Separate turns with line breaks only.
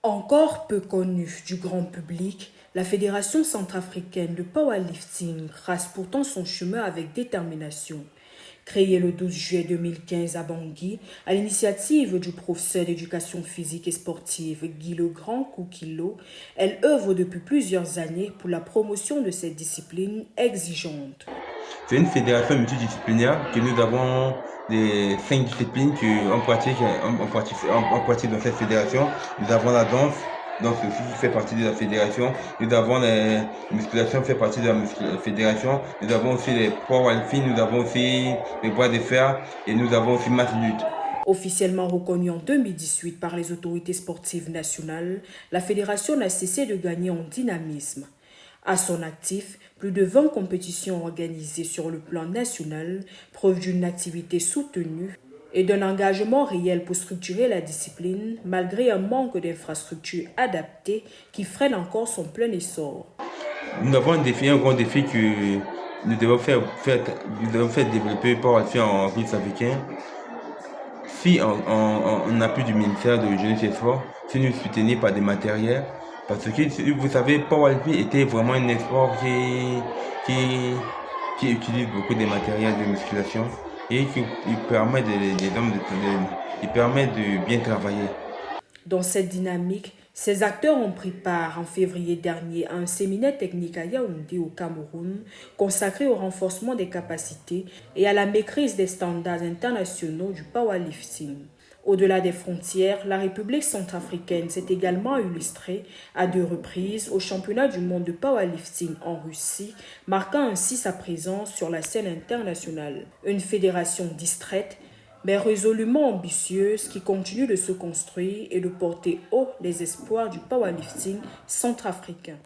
Encore peu connue du grand public, la Fédération centrafricaine de powerlifting trace pourtant son chemin avec détermination. Créée le 12 juillet 2015 à Bangui, à l'initiative du professeur d'éducation physique et sportive Guy Legrand Koukilo, elle œuvre depuis plusieurs années pour la promotion de cette discipline exigeante.
C'est une fédération multidisciplinaire que nous avons les 5 disciplines qu'on pratique dans cette fédération. Nous avons la danse, donc ceci fait partie de la fédération. Nous avons la musculation, fait partie de la fédération. Nous avons aussi les powerlifting, nous avons aussi les bras de fer et nous avons aussi masse lutte.
Officiellement reconnue en 2018 par les autorités sportives nationales, la fédération n'a cessé de gagner en dynamisme. À son actif, plus de 20 compétitions organisées sur le plan national, preuve d'une activité soutenue et d'un engagement réel pour structurer la discipline, malgré un manque d'infrastructures adaptées qui freine encore son plein essor.
Nous avons un grand défi que nous devons faire développer par en russe africain. Si on appui du ministère de Jeunesse et Sport, si nous soutenons par des matériels, parce que vous savez, powerlifting était vraiment un sport qui utilise beaucoup de matériels de musculation et qui permet il permet de bien travailler.
Dans cette dynamique, ces acteurs ont pris part en février dernier à un séminaire technique à Yaoundé au Cameroun consacré au renforcement des capacités et à la maîtrise des standards internationaux du powerlifting. Au-delà des frontières, la République centrafricaine s'est également illustrée à 2 reprises au championnat du monde de powerlifting en Russie, marquant ainsi sa présence sur la scène internationale. Une fédération distraite mais résolument ambitieuse qui continue de se construire et de porter haut les espoirs du powerlifting centrafricain.